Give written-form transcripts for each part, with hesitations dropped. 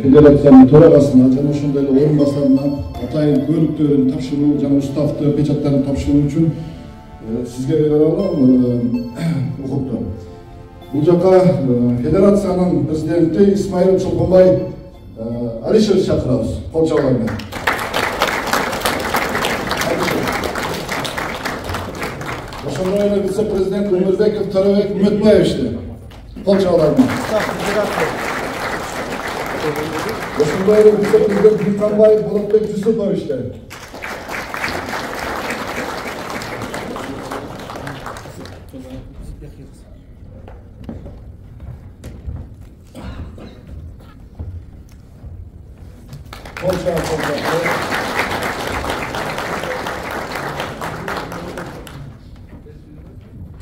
Federatsiyanın төрағасына жана ошондой эле орунбасарына атайын көлүктөрүн тапшыруу жана уставты печаттарын тапшыруу үчүн сизге бере алам укукту. Бул жака федерациянын президенти Исмаил Чолпонбай Алишевич чакырабыз. Кол чабуулар менен. Ошондой эле вице-президент Өмүрбеков Төрөбек Үмүтбаевичти. Кол чабуулар менен. Ошондой эле вице-президент Дүйканбаев Болотбек Жусуповичти.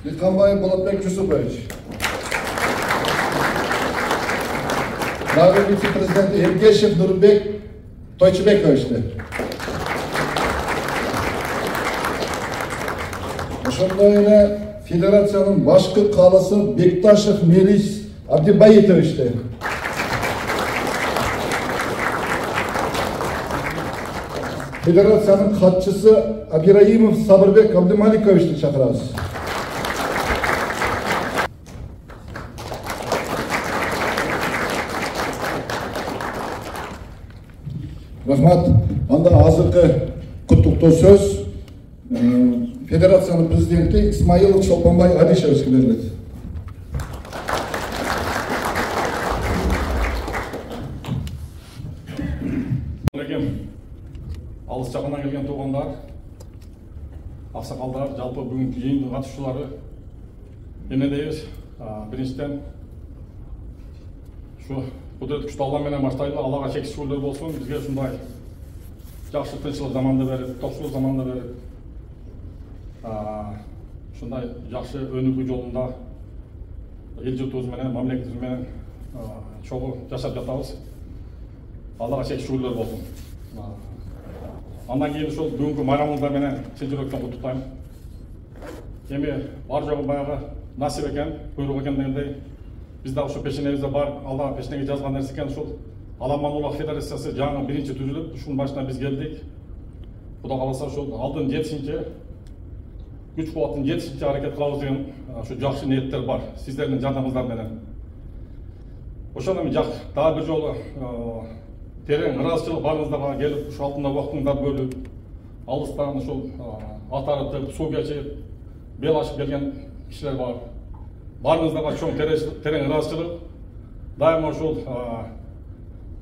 Дүйканбаев Болотбек Жусупович. Дагы вице-президент Эргешев Нурбек Тойчубековичти. Ошондой эле федерациянын башкы каалысы Бекташев Мелис Абдибаитовичти. Федерациянын катчысы Абираимов Сабырбек Абдымаликовичти чакырабыз. Рахмат. Анда азыркы куттуктоо сөз федерациянын президенти Исмаил Чолпонбай Алишевичке берилет. Алыс жагынан келген туугандар, аксакалдар, жалпы бүгүнкү жыйындын катышуучулары эмнедейбиз? Биринчиден ушу кудурет күчтүү Алла менен баштайлы, Аллага чексиз шүгүрлөр болсун, бизге ушундай жакшы тынччылык заманды берип, топчулук заманды берип, ушундай жакшы өнүгүү жолунда эл журтубуз менен, мамлекетибиз менен чогуу жашап жатабыз. Аллага чексиз шүгүрлөр болсун. Андан кийин ошол бүгүнкү майрамыңыздар менен чын жүрөктөн куттуктайм. Эми бар жогу баягы насип экен, буйрук экен дегендей, биз да ошо пешенебизде бар, Алла пешенеге жазган нерсе экен, ушул Аламан Федерациясы жаңы биринчи түзүлүп, ушунун башына биз келдик. Кудай кааласа ушул алдын жетишинче, күч кубаттын жетишинче аракет кылабыз деген ушу жакшы ниеттер бар, сиздердин жардамыңыздар менен. Ошондо эми дагы бир жолу терең ыраазычылык барыңыздарга келип, ушу алтында убактыңызды бөлүп, алыстан ушул атарытып, суу кечип, бел ашып келген кишилер бар. Барыңыздарга чоң терең ыраазычылык. Дайыма ушул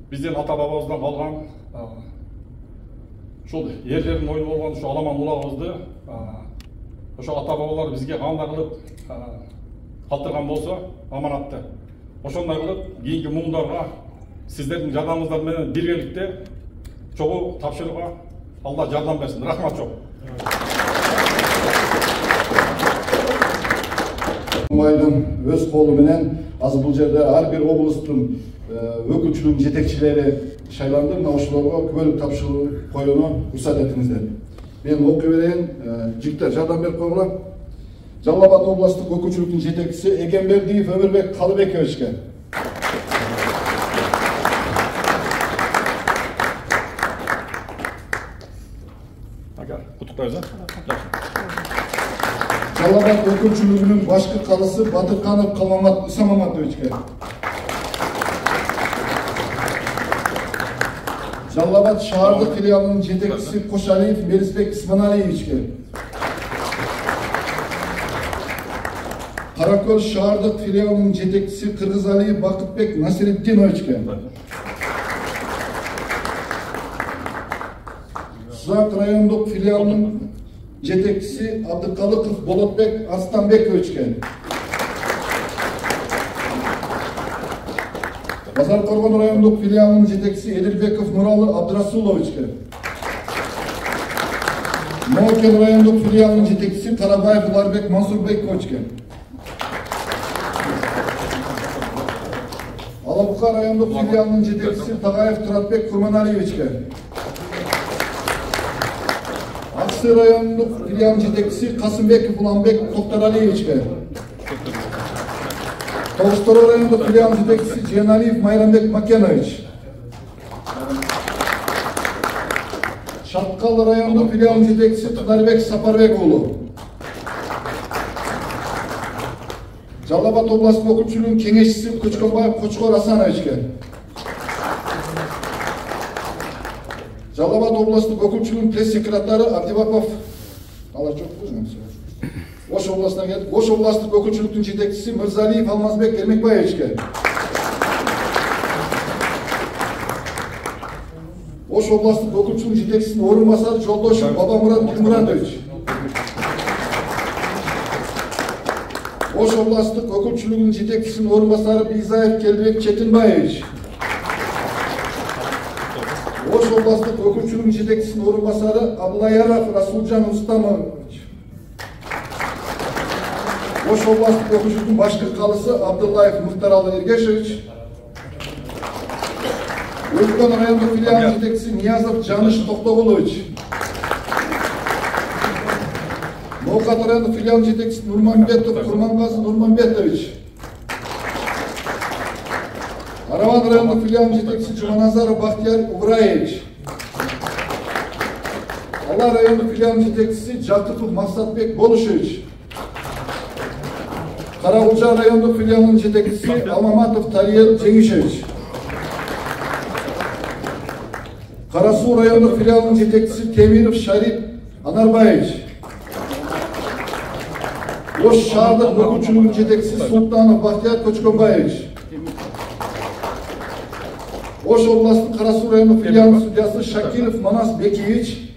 биздин ата бабабыздан калган ушул эрлердин оюну болгон ушу Аламан улагыбызды ошо ата бабалар бизге кандай кылып калтырган болсо, аманатты. Ошондой кылып кийинки муңдарга сиздердин жардамыңыздар менен биргеликте чогуу тапшырууга Алла жардам берсин. Рахмат чоң. Майдын өз колу менен азыр бул жерде ар бир облустун өкүлчүлүгүнүн жетекчилери шайланды. Мына ошолорго күбөлүк тапшыруу коюуну уруксат этиңиздер. Мен окуй берейин, жигиттер жардам берип койгула. Жалал Абад областык өкүлчүлүктүн жетекчиси Эгембердиев Өмүрбек Калыбековичке. Жалал Абад өкүлчүлүгүнүн башкы каалысы Батырканов Калмамат Исамаматовичке. Жалал Абад шаардык филиалынын жетекчиси Кошалиев Мелисбек Исманалиевичке. Каракөл шаардык филиалынын жетекчиси Кыргызалиев Бакытбек Насиретдиновичке. Сузак райондук филиалынын жетекчиси Абдыкалыков Болотбек Арстанбековичке. Базаркоргон райондук филиалынын жетекчиси Эдилбеков Нуралы Абдрасуловичке. Мокен райондук филиалынын жетекчиси Карабаев Уларбек Мансурбековичке. Алабука райондук филиалынын жетекчиси Тагаев Туратбек Курманалиевичке. Аксы райондук филиалынын жетекчиси Касымбеков Уламбек Токтаралиевичке. Тоғыстары райондук филиалынын жетекчиси Женалиев Майрамбек Макенович. Şatkal rayonluk filialın жетекчиси Тынарбек Сапарбек уулу. Жалал Абад областық өкүлчүлүгүнүн кеңешчиси Көчкөнбаев Кочкор Асановичке. Жалал Абад областық өкүлчүлүгүнүн пресс секретары Абдибаков алар жок белем. Ош областынан келип, Ош областық өкүлчүлүктүн жетекчиси Мырзалиев Алмазбек Эрмекбаевичке. Ош областық өкүлчүлүгүнүн жетекчисинин орун басары Жолдошев Бабамурат Дилмуратович. Ош областық өкүлчүлүгүнүн жетекчисинин орун басары Бизаев Келбек Четинбаевич. Ош областық өкүлчүлүгүнүн жетекчисинин орун басары Аблаяров Расулжан Устамович. Ош областық өкүлчүлүгүнүн башкы калысы Абдуллаев Мухтаралы Эргешевич. Өзгөн райондук филиалынын жетекчиси Ниязов Жаныш Токтогулович. Ноокат райондук филиалынын жетекчиси Нурманбетов Курманбазы Нурманбетович. Араван райондук филиалынын жетекчиси Жуманазаров Бахтияр Убраевич. Ала райондук филиалынын жетекчиси Жакыпов Максатбек Болушевич. Карагулжа райондук филиалынын жетекчиси Алмаматов Тариел Жеңишевич. Карасу райондук филиалынын жетекчиси Темиров Шарип Анарбаевич. Ош шаардык өкүлчүлүгүнүн жетекчиси Султанов Бахтияр Көчкөнбаевич. Ош областынын Карасу райондук филиалынын судьясы Шакиров Манас Бекиевич.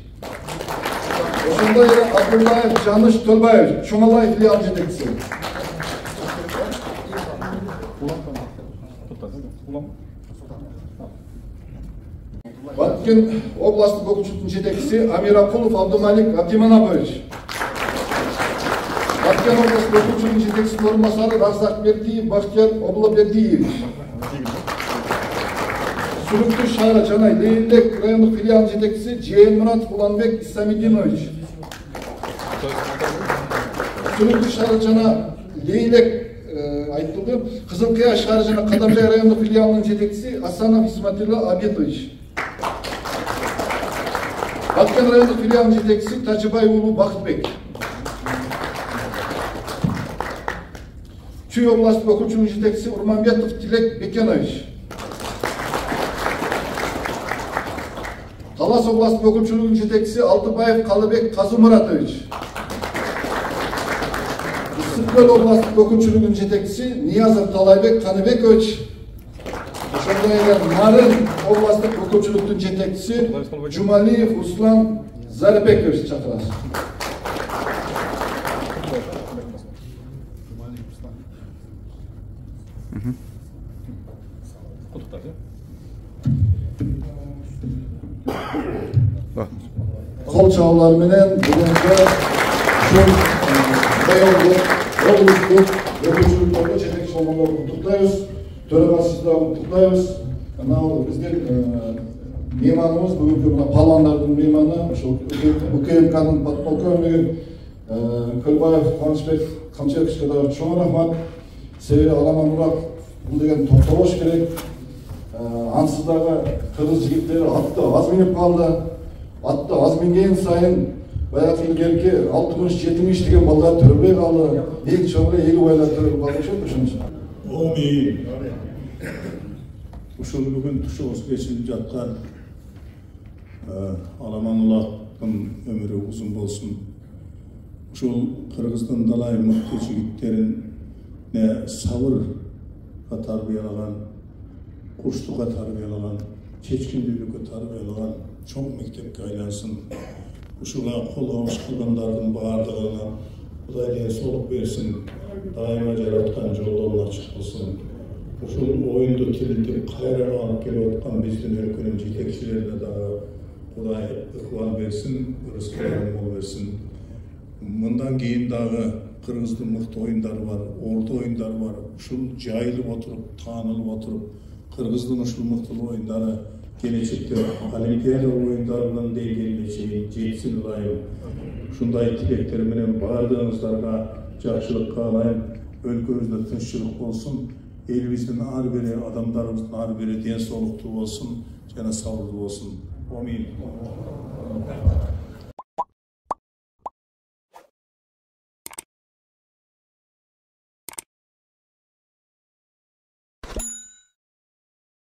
Ошондой эле Абдуллаев Жаныш Төлбаевич, Чоңалай филиалынын жетекчиси. Баткен областық өкүлчүлүгүнүн жетекчиси Амиракулов Абдумалик Абдиманапович. Баткен областық өкүлчүлүгүнүн жетекчисинин орун басары Разакбердиев Бахтияр Облобердиевич. Сүрүктүү шаары жана Лейлек райондук филиалынын жетекчиси Жээнмурат Уланбек Исамидинович. Сүрүктүү шаары жана Лейлек айтылды. Кызылкыя шаары жана Кадамжай райондук филиалынын жетекчиси Асанов Исматилла Абитович. Баткен райондук филиалынын жетекчиси Тажыбай уулу Бакытбек. Чүй областык өкүлчүлүгүнүн жетекчиси Урманбетов Тилек Бекенович. Талас областык өкүлчүлүгүнүн жетекчиси Алтыбаев Калыбек Казымуратович. Ысык-Көл областык өкүлчүлүгүнүн жетекчиси Ниязов Талайбек Каныбекович. Ошондой эле Нарын областык өкүлчүлүктүн жетекчиси Жумалиев Руслан Зарбекович чакырасыз. Кол чабуулар менен бүгүнкү ушул райондук облустук өкүлчүлүктөргө жетекчи болгондорду куттуктайбыз. Төрагасы да куттуктайбыз. Анау биздин мейманыбыз бүгүнкү мына палвандардын мейманы ошол УКМКнын подполковниги Көлбаев Кубанычбек Камчыбековичке дагы чоң рахмат. Себеби Аламан Мурат бул деген токтолош керек. Ансыз дагы кыргыз жигиттери атты аз минип калды. Атты аз минген сайын баягы илгерки 60-70 деген балдар төрөлбөй калды. Эң чоңу 50 байлар төрөлүп калды ошо ошончо. Омей. Ушул бүгүн тушугус кечирип жаткан Аламануллахтын өмүрү узун болсун. Ушул Кыргыздын далай мыкты жигиттерине сабырга тарбиялаган, курчтукка тарбиялаган, чечкиндүүлүккө тарбиялаган чоң мектепке айлансын. Ушуга кол кабыш кылгандардын баардыгына Кудай денсаулык берсин, дайыма жараткан жолдорун ачык кылсын. Ушул оюнду тирилтип кайра алып келип аткан биздин өлкөнүн жетекчилерине дагы Кудай ыкмал берсин, ырыскы мол берсин. Мындан кийин дагы Кыргыздын мыкты оюндары бар, орто оюндары бар. Ушул жайылып отуруп, таанылып отуруп, Кыргыздын ушул мыктылык оюндары келечекте Олимпиада оюндарынын деңгээлине чейин жетсин ылайым. Ушундай тилектер менен баардыгыңыздарга жакшылык каалайм. Өлкөбүздө тынччылык болсун. Элибиздин ар бири адамдарыбыздын ар бири ден соолуктуу болсун жана сабырдуу болсун. Amin.